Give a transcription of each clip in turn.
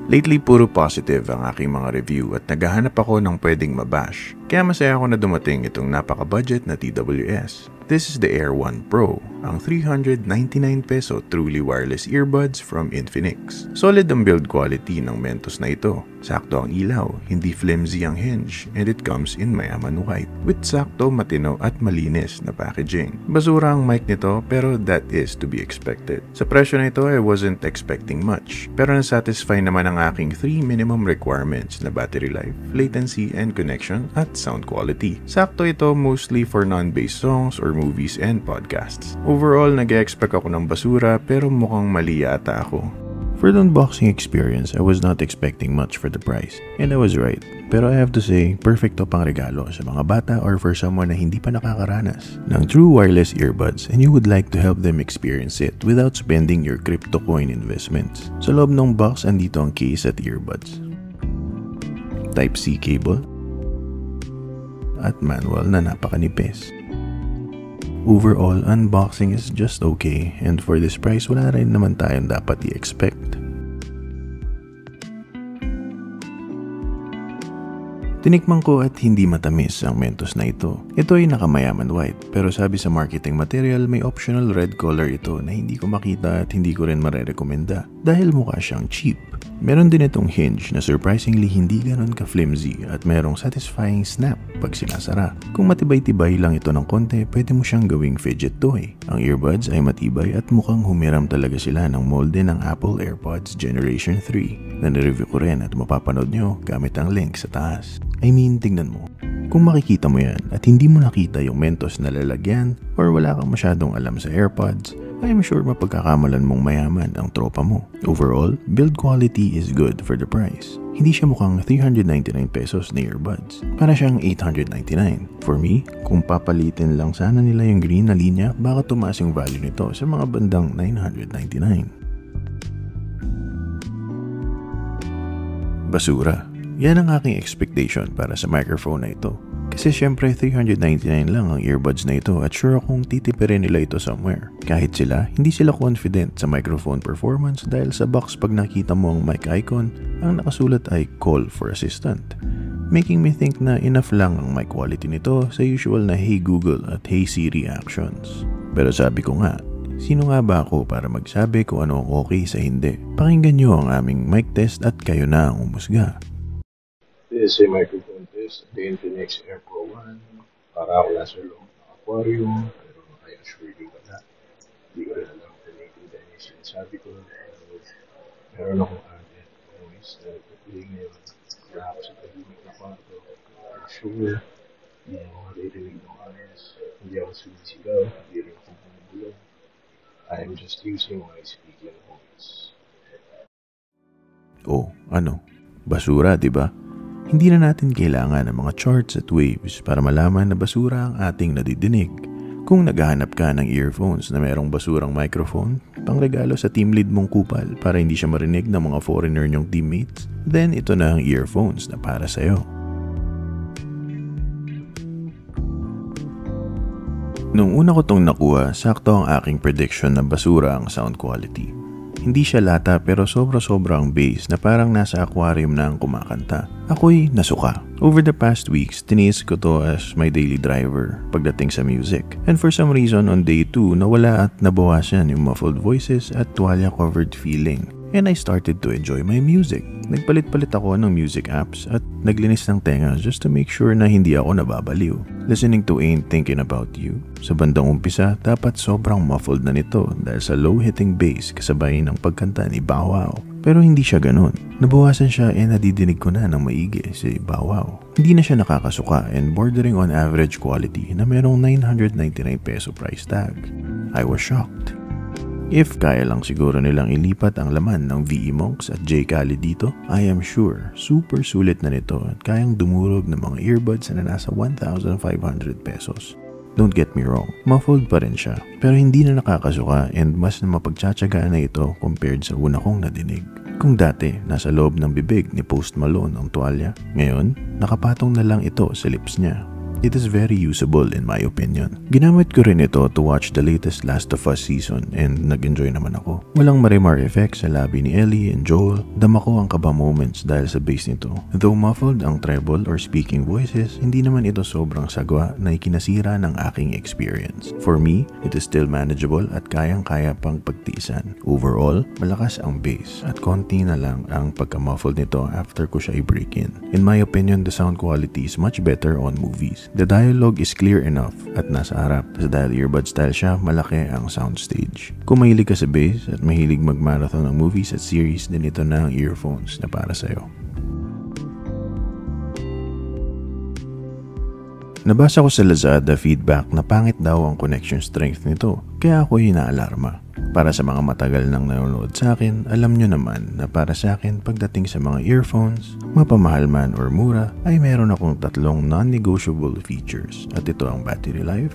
Lately, puro positive ang aking mga review at naghahanap ako ng pwedeng mabash. Kaya masaya ako na dumating itong napaka-budget na TWS. This is the Air 1 Pro, ang 399 peso truly wireless earbuds from Infinix. Solid ang build quality ng Mentos na ito. Sakto ang ilaw, hindi flimsy ang hinge, and it comes in mayaman white with sakto, matino at malinis na packaging. Basura ang mic nito pero that is to be expected. Sa presyo na ito, I wasn't expecting much, pero nasatisfy naman ang aking 3 minimum requirements na battery life, latency and connection at sound quality. Sakto ito mostly for non-bass songs or movies and podcasts. Overall, nag-expect ako ng basura pero mukhang mali yata ako. For the unboxing experience, I was not expecting much for the price. And I was right. Pero I have to say, perfecto pang regalo sa mga bata or for someone na hindi pa nakakaranas ng true wireless earbuds and you would like to help them experience it without spending your crypto coin investments. Sa loob ng box, andito ang case at earbuds. Type-C cable at manual na napakanipis. Overall, unboxing is just okay and for this price wala rin naman tayong dapat i-expect. Tinikman ko at hindi matamis ang Mentos na ito. Ito ay nakamayaman white pero sabi sa marketing material may optional red color ito na hindi ko makita at hindi ko rin marerekomenda dahil mukha siyang cheap. Meron din itong hinge na surprisingly hindi ganon ka-flimsy at merong satisfying snap pag sinasara. Kung matibay-tibay lang ito ng konti, pwede mo siyang gawing fidget toy. Ang earbuds ay matibay at mukhang humiram talaga sila ng molde ng Apple AirPods Generation 3 na nireview ko rin at mapapanood nyo gamit ang link sa taas. I mean, tingnan mo. Kung makikita mo yan at hindi mo nakita yung Mentos na lalagyan or wala kang masyadong alam sa AirPods, I'm sure mapagkakamalan mong mayaman ang tropa mo. Overall, build quality is good for the price. Hindi siya mukhang 399 pesos na earbuds. Para siyang 899. For me, kung papalitin lang sana nila yung green na linya, baka tumaas yung value nito sa mga bandang 999. Basura. Yan ang aking expectation para sa microphone na ito. Kasi syempre 399 lang ang earbuds na ito at sure akong titipirin nila ito somewhere. Kahit sila, hindi sila confident sa microphone performance dahil sa box pag nakita mo ang mic icon, ang nakasulat ay call for assistant. Making me think na enough lang ang mic quality nito sa usual na Hey Google at Hey Siri actions. Pero sabi ko nga, sino nga ba ako para magsabi kung ano ang okay sa hindi? Pakinggan nyo ang aming mic test at kayo na ang umusga. This is a microphone test, the Infinix Air Pro 1. Para ako nasa loob ng aquarium, pero I assure you na hindi ko rin alam kung nakikinig yung sinasabi ko. Meron akong added noise na nagpapili ngayon. Kaya ako sa tahimik na kwarto. I'm sure hindi ako maririnig ng ayos. Hindi ako sumisigaw, hindi rin ako bumubulong. I am just using my speaking voice. Oh, ano? Basura, diba? Hindi na natin kailangan ng mga charts at waves para malaman na basura ang ating nadidinig. Kung naghahanap ka ng earphones na merong basurang microphone, pangregalo sa team lead mong kupal para hindi siya marinig ng mga foreigner niyong teammates, then ito na ang earphones na para sa'yo. Nung una ko tong nakuha, sakto ang aking prediction na basura ang sound quality. Hindi siya lata pero sobra-sobrang bass na parang nasa aquarium na ang kumakanta. Ako'y nasuka. Over the past weeks, tiniis ko to as my daily driver pagdating sa music. And for some reason, on day 2, nawala at nabawasan yung muffled voices at tuwalya-covered feeling. And I started to enjoy my music. Nagpalit-palit ako ng music apps at naglinis ng tenga just to make sure na hindi ako nababaliw. Listening to Ain't Thinking About You. Sa bandang umpisa, dapat sobrang muffled na nito dahil sa low-hitting bass kasabay ng pagkanta ni Bow Wow. Pero hindi siya ganun. Nabawasan siya and nadidinig ko na ng maigi si Bow Wow. Hindi na siya nakakasuka and bordering on average quality na merong 999 peso price tag. I was shocked. If kaya lang siguro nilang ilipat ang laman ng VE Monks at J. Cali dito, I am sure super sulit na nito at kayang dumurog ng mga earbuds na nasa 1,500 pesos. Don't get me wrong, muffled pa rin siya, pero hindi na nakakasuka and mas na mapagtsatsagaan na ito compared sa una kong nadinig. Kung dati, nasa loob ng bibig ni Post Malone ang tuwalya, ngayon, nakapatong na lang ito sa lips niya. it is very usable in my opinion. Ginamit ko rin ito to watch the latest Last of Us season and nag-enjoy naman ako. Walang marimar effects sa labi ni Ellie and Joel. Dama ko ang kaba moments dahil sa bass nito. Though muffled ang treble or speaking voices, hindi naman ito sobrang sagwa na ikinasira ng aking experience. For me, it is still manageable at kayang-kaya pang pagtiisan. Overall, malakas ang bass at konti na lang ang pagka-muffled nito after ko siya i-break in. In my opinion, the sound quality is much better on movies. The dialogue is clear enough at nasa harap. Sa dahil earbud style siya, malaki ang soundstage. Kung mahilig ka sa bass at mahilig mag-marathon ng movies at series, din ito na ang earphones na para sa'yo. Nabasa ko sa Lazada feedback na pangit daw ang connection strength nito, kaya ako inaalarma. Para sa mga matagal nang nanonood sa akin, alam nyo naman na para sa akin pagdating sa mga earphones, mapamahal man or mura, ay meron akong tatlong non-negotiable features at ito ang battery life,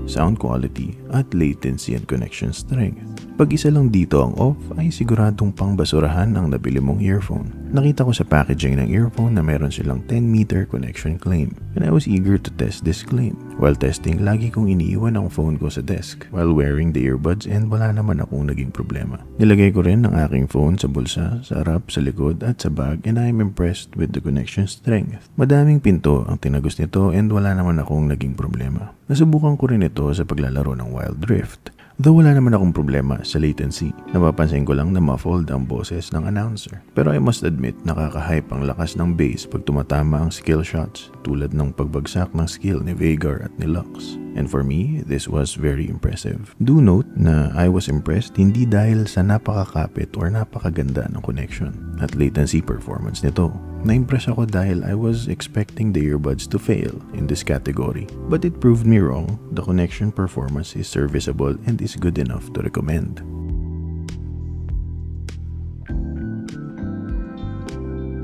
sound quality, at latency and connection strength. Pag isa lang dito ang off, ay siguradong pangbasurahan ang nabili mong earphone. Nakita ko sa packaging ng earphone na meron silang 10-meter connection claim, and I was eager to test this claim. While testing, lagi kong iniiwan ang phone ko sa desk while wearing the earbuds and wala naman akong naging problema. Nilagay ko rin ang aking phone sa bulsa, sa harap, sa likod at sa bag, and I am impressed with the connection strength. Madaming pinto ang tinagos nito and wala naman akong naging problema. Nasubukan ko rin ito sa paglalaro ng Wild Rift. Though wala naman akong problema sa latency, napapansin ko lang na muffled ang boses ng announcer. Pero I must admit, nakaka-hype ang lakas ng bass pag tumatama ang skill shots tulad ng pagbagsak ng skill ni Veigar at ni Lux. And for me, this was very impressive. Do note na I was impressed hindi dahil sa napakakapit or napakaganda ng connection at latency performance nito. Na-impress ako dahil I was expecting the earbuds to fail in this category. But it proved me wrong. The connection performance is serviceable and is good enough to recommend.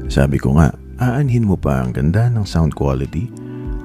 Sabi ko nga, aanhin mo pa ang ganda ng sound quality,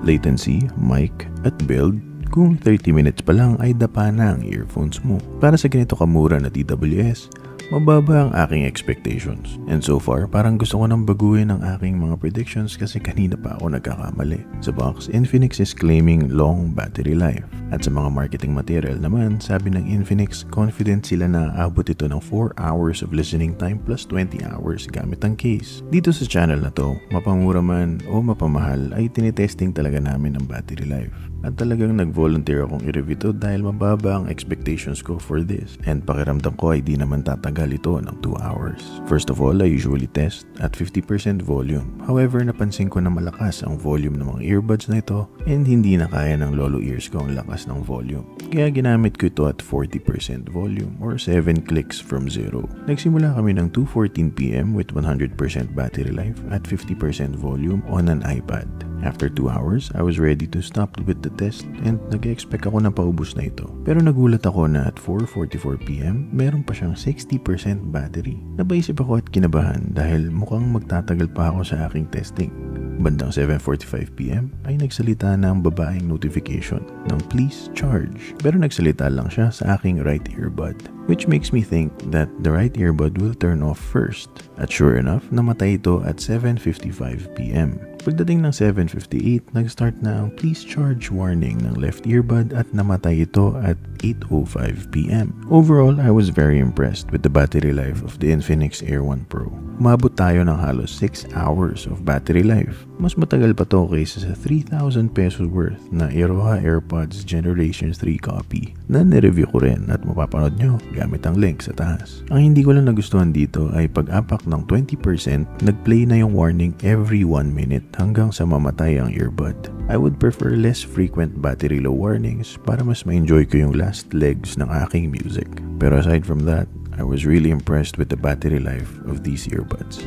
latency, mic, at build kung 30 minutes pa lang ay dapa na ang earphones mo. Para sa ganito kamura na TWS, mababa ang aking expectations. And so far, parang gusto ko nang baguhin ang aking mga predictions kasi kanina pa ako nagkakamali. Sa box, Infinix is claiming long battery life. At sa mga marketing material naman, sabi ng Infinix, confident sila na abot ito ng 4 hours of listening time plus 20 hours gamit ang case. Dito sa channel na to, mapamura man o mapamahal ay tinitesting talaga namin ang battery life. At talagang nag-volunteer akong i-review ito dahil mababa ang expectations ko for this. And pakiramdam ko ay di naman tatagal ito ng 2 hours. First of all, I usually test at 50% volume. However, napansin ko na malakas ang volume ng mga earbuds na ito and hindi na kaya ng lolo ears ko ang lakas ng volume. Kaya ginamit ko ito at 40% volume or 7 clicks from 0. Nagsimula kami ng 2:14 PM with 100% battery life at 50% volume on an iPad. After 2 hours, I was ready to stop with the test and nag-expect ako na paubos na ito. Pero nagulat ako na at 4:44 PM, meron pa siyang 60% battery. Napaisip ako at kinabahan dahil mukhang magtatagal pa ako sa aking testing. Bandang 7:45 PM ay nagsalita na ang babaeng notification ng please charge. Pero nagsalita lang siya sa aking right earbud, which makes me think that the right earbud will turn off first. At sure enough, namatay ito at 7:55 PM. Pagdating ng 7:58, nag-start na ang please charge warning ng left earbud at namatay ito at 8:05 PM. Overall, I was very impressed with the battery life of the Infinix Air 1 Pro. Umabot tayo ng halos 6 hours of battery life. Mas matagal pa to kaysa sa 3,000 pesos worth na Iroha AirPods Generation 3 copy na nireview ko rin at mapapanood nyo gamit ang link sa taas. Ang hindi ko lang nagustuhan dito ay pag-apak ng 20%, nag-play na yung warning every 1 minute hanggang sa mamatay ang earbud. I would prefer less frequent battery low warnings para mas ma-enjoy ko yung last legs ng aking music. Pero aside from that, I was really impressed with the battery life of these earbuds.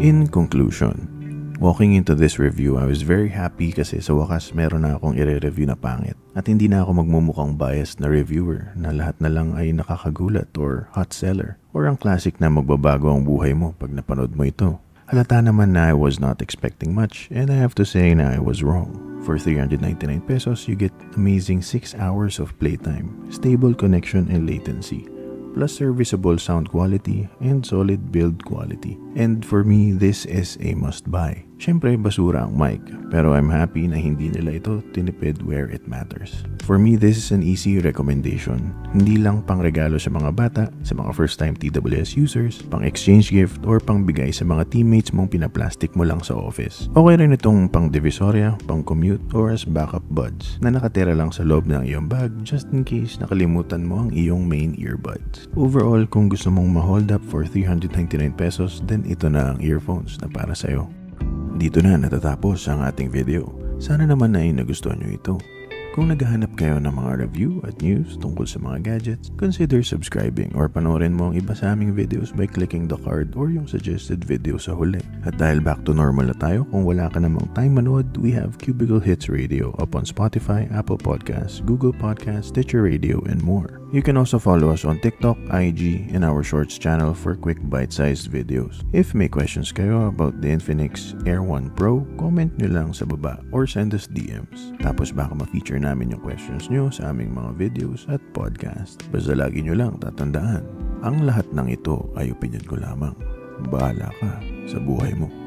In conclusion, walking into this review, I was very happy kasi sa wakas meron na akong i-review na pangit. At hindi na ako magmumukhang biased na reviewer na lahat na lang ay nakakagulat or hot seller or ang classic na magbabago ang buhay mo pag napanood mo ito. Halata naman na I was not expecting much and I have to say na I was wrong. For 399 pesos, you get amazing 6 hours of playtime, stable connection and latency, plus serviceable sound quality and solid build quality. And for me, this is a must buy. Syempre, basura ang mic, pero I'm happy na hindi nila ito tinipid where it matters. For me, this is an easy recommendation. Hindi lang pang regalo sa mga bata, sa mga first-time TWS users, pang exchange gift, or pang bigay sa mga teammates mong pinaplastic mo lang sa office. Okay rin itong pang divisoria, pang commute, or as backup buds na nakatira lang sa loob ng iyong bag just in case nakalimutan mo ang iyong main earbuds. Overall, kung gusto mong ma-hold up for 399 pesos, then ito na ang earphones na para sa'yo. Dito na natatapos ang ating video. Sana naman ay nagustuhan nyo ito. Kung naghahanap kayo ng mga review at news tungkol sa mga gadgets, consider subscribing or panoorin mo ang iba sa aming videos by clicking the card or yung suggested video sa huli. At dahil back to normal na tayo, kung wala ka namang time manood, we have Cubicle Hits Radio up on Spotify, Apple Podcasts, Google Podcasts, Stitcher Radio, and more. You can also follow us on TikTok, IG, and our Shorts channel for quick bite-sized videos. If may questions kayo about the Infinix Air 1 Pro, comment nyo lang sa baba or send us DMs. Tapos baka ma-feature namin yung questions nyo sa aming mga videos at podcast. Basta lagi nyo lang tatandaan, ang lahat ng ito ay opinion ko lamang. Bahala ka sa buhay mo.